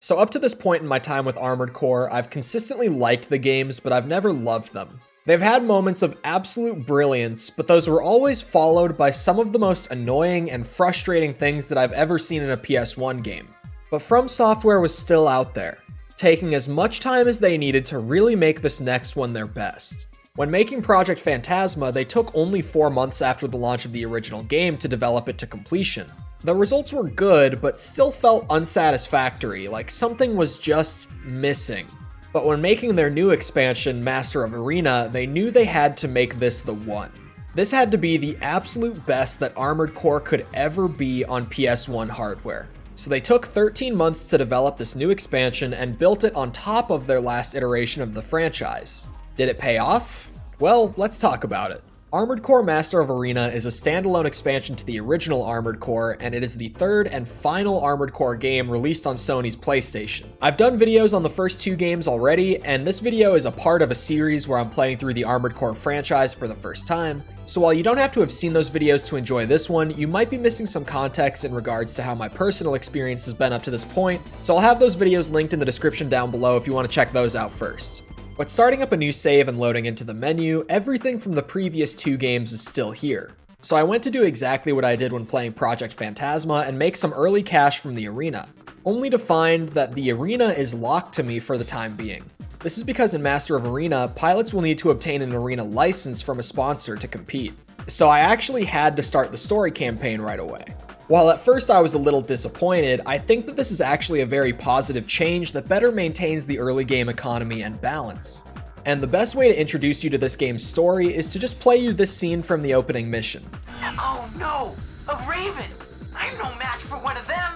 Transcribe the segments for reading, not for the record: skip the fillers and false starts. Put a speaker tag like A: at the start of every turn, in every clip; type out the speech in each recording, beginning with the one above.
A: So up to this point in my time with Armored Core, I've consistently liked the games, but I've never loved them. They've had moments of absolute brilliance, but those were always followed by some of the most annoying and frustrating things that I've ever seen in a PS1 game. But FromSoftware was still out there, taking as much time as they needed to really make this next one their best. When making Project Phantasma, they took only 4 months after the launch of the original game to develop it to completion. The results were good, but still felt unsatisfactory, like something was just missing. But when making their new expansion, Master of Arena, they knew they had to make this the one. This had to be the absolute best that Armored Core could ever be on PS1 hardware. So they took 13 months to develop this new expansion and built it on top of their last iteration of the franchise. Did it pay off? Well, let's talk about it. Armored Core Master of Arena is a standalone expansion to the original Armored Core, and it is the third and final Armored Core game released on Sony's PlayStation. I've done videos on the first 2 games already, and this video is a part of a series where I'm playing through the Armored Core franchise for the first time. So while you don't have to have seen those videos to enjoy this one, you might be missing some context in regards to how my personal experience has been up to this point, so I'll have those videos linked in the description down below if you want to check those out first. But starting up a new save and loading into the menu, everything from the previous 2 games is still here. So I went to do exactly what I did when playing Project Phantasma and make some early cash from the arena, only to find that the arena is locked to me for the time being. This is because in Master of Arena, pilots will need to obtain an arena license from a sponsor to compete. So I actually had to start the story campaign right away. While at first I was a little disappointed, I think that this is actually a very positive change that better maintains the early game economy and balance. And the best way to introduce you to this game's story is to just play you this scene from the opening mission.
B: Oh no! A raven! I'm no match for one of them!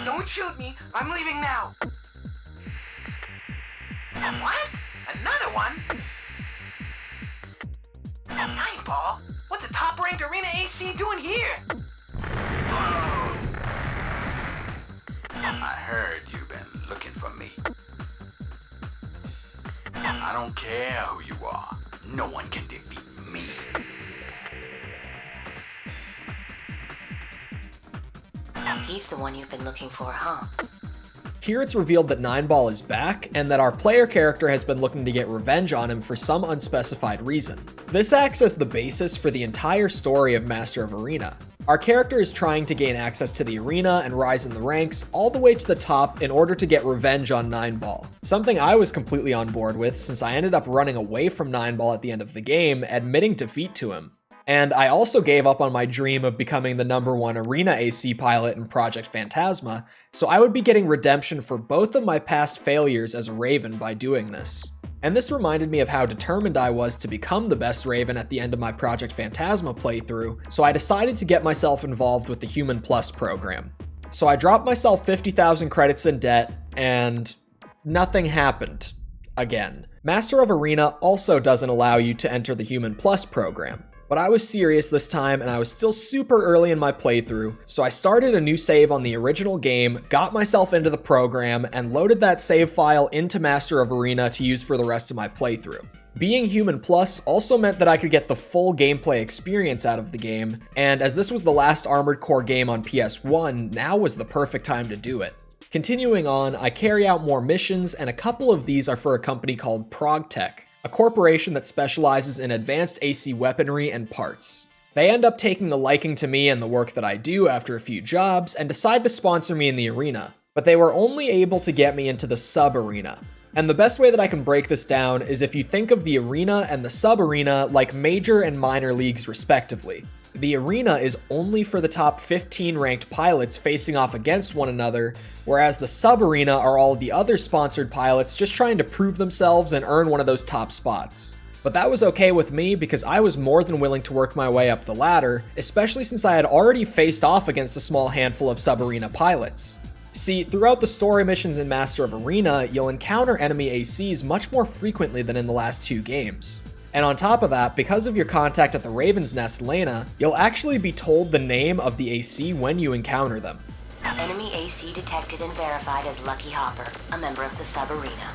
B: Don't shoot me! I'm leaving now! What? Another one? Nineball? What's a top-ranked arena AC doing here?
C: I heard you've been looking for me. I don't care who you are. No one can defeat me.
D: He's the one you've been looking for, huh?
A: Here it's revealed that Nineball is back, and that our player character has been looking to get revenge on him for some unspecified reason. This acts as the basis for the entire story of Master of Arena. Our character is trying to gain access to the arena and rise in the ranks all the way to the top in order to get revenge on Nineball. Something I was completely on board with since I ended up running away from Nineball at the end of the game, admitting defeat to him. And I also gave up on my dream of becoming the #1 arena AC pilot in Project Phantasma, so I would be getting redemption for both of my past failures as a Raven by doing this. And this reminded me of how determined I was to become the best Raven at the end of my Project Phantasma playthrough, so I decided to get myself involved with the Human Plus program. So I dropped myself 50,000 credits in debt, and nothing happened. Again. Master of Arena also doesn't allow you to enter the Human Plus program. But I was serious this time, and I was still super early in my playthrough, so I started a new save on the original game, got myself into the program, and loaded that save file into Master of Arena to use for the rest of my playthrough. Being Human Plus also meant that I could get the full gameplay experience out of the game, and as this was the last Armored Core game on PS1, now was the perfect time to do it. Continuing on, I carry out more missions, and a couple of these are for a company called ProgTech, a corporation that specializes in advanced AC weaponry and parts. They end up taking a liking to me and the work that I do after a few jobs and decide to sponsor me in the arena, but they were only able to get me into the sub-arena. And the best way that I can break this down is if you think of the arena and the sub-arena like major and minor leagues respectively. The arena is only for the top 15 ranked pilots facing off against one another, whereas the sub-arena are all of the other sponsored pilots just trying to prove themselves and earn one of those top spots. But that was okay with me because I was more than willing to work my way up the ladder, especially since I had already faced off against a small handful of sub-arena pilots. See, throughout the story missions in Master of Arena, you'll encounter enemy ACs much more frequently than in the last 2 games. And on top of that, because of your contact at the Raven's Nest, Lena, you'll actually be told the name of the AC when you encounter them.
D: Enemy AC detected and verified as Lucky Hopper, a member of the sub-arena.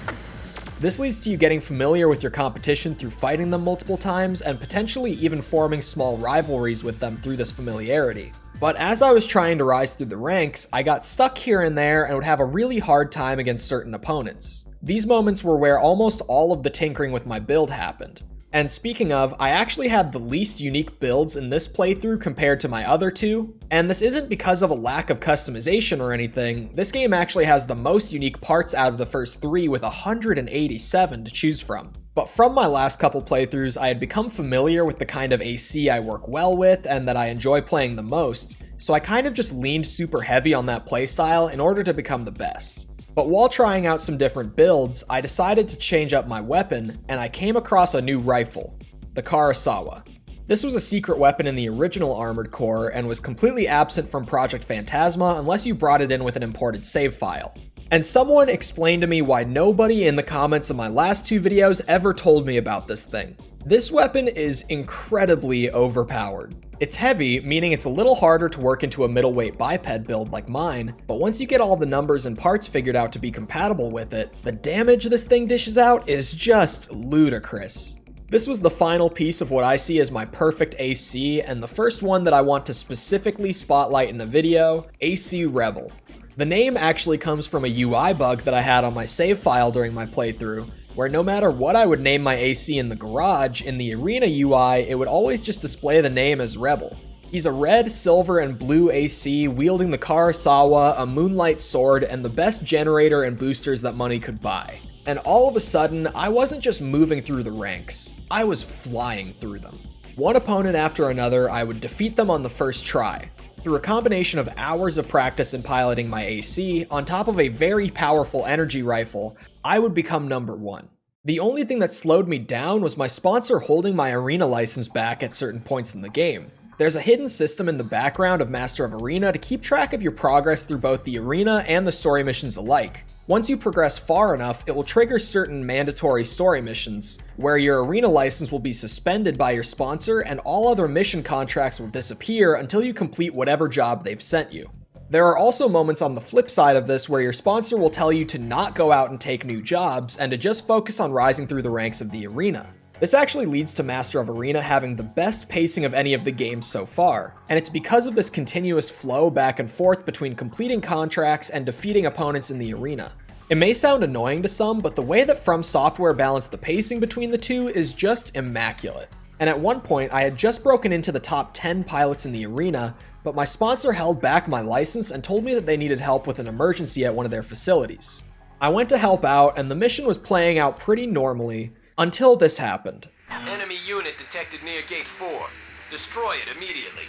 A: This leads to you getting familiar with your competition through fighting them multiple times and potentially even forming small rivalries with them through this familiarity. But as I was trying to rise through the ranks, I got stuck here and there and would have a really hard time against certain opponents. These moments were where almost all of the tinkering with my build happened. And speaking of, I actually had the least unique builds in this playthrough compared to my other two, and this isn't because of a lack of customization or anything. This game actually has the most unique parts out of the first 3 with 187 to choose from. But from my last couple playthroughs, I had become familiar with the kind of AC I work well with and that I enjoy playing the most, so I kind of just leaned super heavy on that playstyle in order to become the best. But while trying out some different builds, I decided to change up my weapon, and I came across a new rifle, the Kurosawa. This was a secret weapon in the original Armored Core and was completely absent from Project Phantasma unless you brought it in with an imported save file. And someone explained to me why nobody in the comments of my last 2 videos ever told me about this thing. This weapon is incredibly overpowered. It's heavy, meaning it's a little harder to work into a middleweight biped build like mine, but once you get all the numbers and parts figured out to be compatible with it, the damage this thing dishes out is just ludicrous. This was the final piece of what I see as my perfect AC, and the first one that I want to specifically spotlight in a video, AC Rebel. The name actually comes from a UI bug that I had on my save file during my playthrough, where no matter what I would name my AC in the garage, in the arena UI, it would always just display the name as Rebel. He's a red, silver, and blue AC wielding the Kurosawa, a moonlight sword, and the best generator and boosters that money could buy. And all of a sudden, I wasn't just moving through the ranks, I was flying through them. One opponent after another, I would defeat them on the first try. Through a combination of hours of practice in piloting my AC, on top of a very powerful energy rifle, I would become number 1. The only thing that slowed me down was my sponsor holding my arena license back at certain points in the game. There's a hidden system in the background of Master of Arena to keep track of your progress through both the arena and the story missions alike. Once you progress far enough, it will trigger certain mandatory story missions, where your arena license will be suspended by your sponsor and all other mission contracts will disappear until you complete whatever job they've sent you. There are also moments on the flip side of this where your sponsor will tell you to not go out and take new jobs and to just focus on rising through the ranks of the arena. This actually leads to Master of Arena having the best pacing of any of the games so far, and it's because of this continuous flow back and forth between completing contracts and defeating opponents in the arena. It may sound annoying to some, but the way that FromSoftware balanced the pacing between the two is just immaculate. And at one point, I had just broken into the top 10 pilots in the arena, but my sponsor held back my license and told me that they needed help with an emergency at one of their facilities. I went to help out, and the mission was playing out pretty normally, until this happened.
C: Enemy unit detected near Gate 4. Destroy it immediately.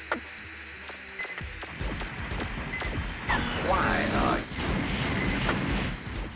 C: Why are you?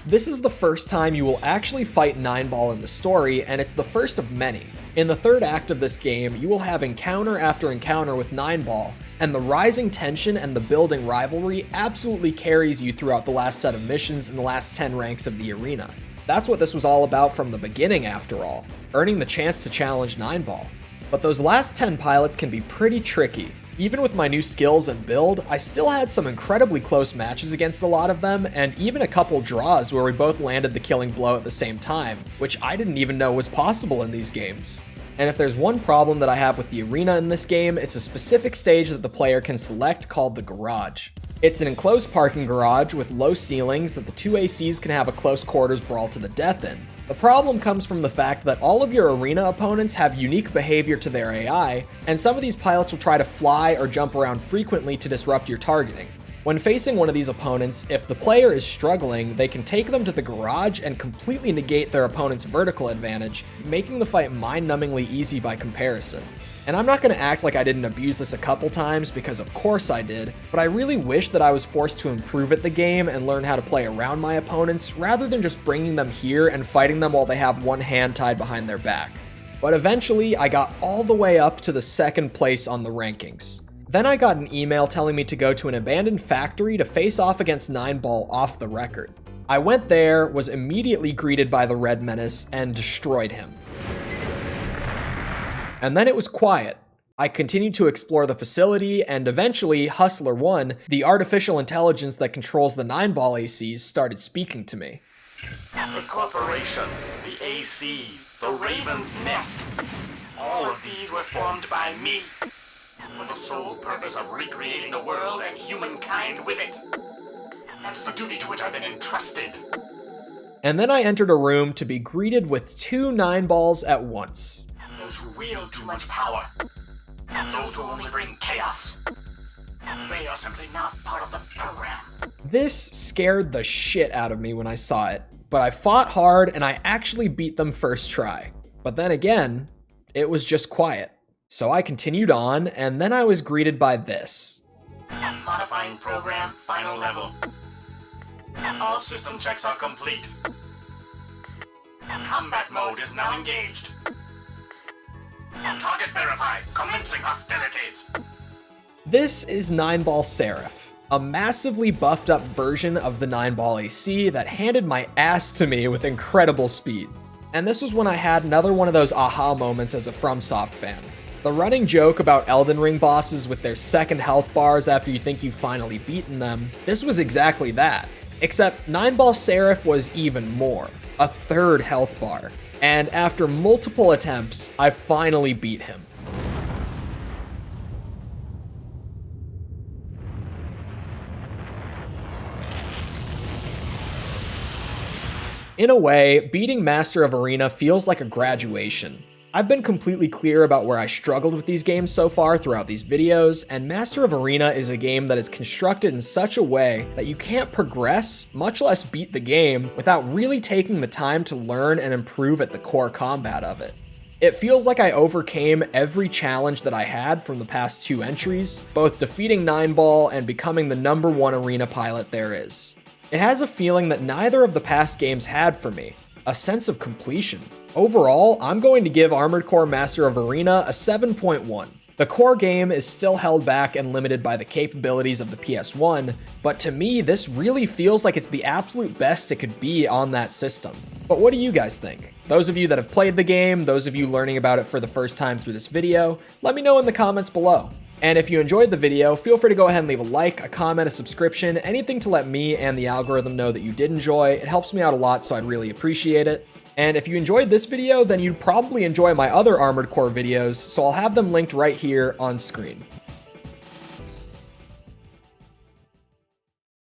A: This is the first time you will actually fight Nineball in the story, and it's the first of many. In the third act of this game, you will have encounter after encounter with Nineball, and the rising tension and the building rivalry absolutely carries you throughout the last set of missions in the last 10 ranks of the arena. That's what this was all about from the beginning after all, earning the chance to challenge Nineball. But those last 10 pilots can be pretty tricky. Even with my new skills and build, I still had some incredibly close matches against a lot of them, and even a couple draws where we both landed the killing blow at the same time, which I didn't even know was possible in these games. And if there's one problem that I have with the arena in this game, it's a specific stage that the player can select called the garage. It's an enclosed parking garage with low ceilings that the two ACs can have a close quarters brawl to the death in. The problem comes from the fact that all of your arena opponents have unique behavior to their AI, and some of these pilots will try to fly or jump around frequently to disrupt your targeting. When facing one of these opponents, if the player is struggling, they can take them to the garage and completely negate their opponent's vertical advantage, making the fight mind-numbingly easy by comparison. And I'm not going to act like I didn't abuse this a couple times, because of course I did, but I really wish that I was forced to improve at the game and learn how to play around my opponents, rather than just bringing them here and fighting them while they have one hand tied behind their back. But eventually, I got all the way up to the second place on the rankings. Then I got an email telling me to go to an abandoned factory to face off against Nineball off the record. I went there, was immediately greeted by the Red Menace, and destroyed him. And then it was quiet. I continued to explore the facility, and eventually, Hustler 1, the artificial intelligence that controls the Nineball ACs, started speaking to me.
C: The corporation, the ACs, the Raven's Nest. All of these were formed by me. for the sole purpose of recreating the world and humankind with it. That's the duty to which I've been entrusted.
A: And then I entered a room to be greeted with 2 9-balls at once.
C: Those who wield too much power, those who only bring chaos, they are simply not part of the program.
A: This scared the shit out of me when I saw it, but I fought hard and I actually beat them first try. But then again, it was just quiet. So I continued on, and then I was greeted by this.
C: Modifying program, final level. All system checks are complete. Combat mode is now engaged. Target verified, commencing hostilities.
A: This is 9-ball Seraph, a massively buffed up version of the 9-ball AC that handed my ass to me with incredible speed. And this was when I had another one of those aha moments as a FromSoft fan. The running joke about Elden Ring bosses with their second health bars after you think you've finally beaten them, this was exactly that. Except 9-ball Seraph was even more, a 3rd health bar. And after multiple attempts, I finally beat him. In a way, beating Master of Arena feels like a graduation. I've been completely clear about where I struggled with these games so far throughout these videos, and Master of Arena is a game that is constructed in such a way that you can't progress, much less beat the game, without really taking the time to learn and improve at the core combat of it. It feels like I overcame every challenge that I had from the past 2 entries, both defeating 9-ball and becoming the #1 arena pilot there is. It has a feeling that neither of the past games had for me, a sense of completion. Overall, I'm going to give Armored Core Master of Arena a 7.1. The core game is still held back and limited by the capabilities of the PS1, but to me, this really feels like it's the absolute best it could be on that system. But what do you guys think? Those of you that have played the game, those of you learning about it for the first time through this video, let me know in the comments below. And if you enjoyed the video, feel free to go ahead and leave a like, a comment, a subscription, anything to let me and the algorithm know that you did enjoy. It helps me out a lot, so I'd really appreciate it. And if you enjoyed this video, then you'd probably enjoy my other Armored Core videos, so I'll have them linked right here on screen.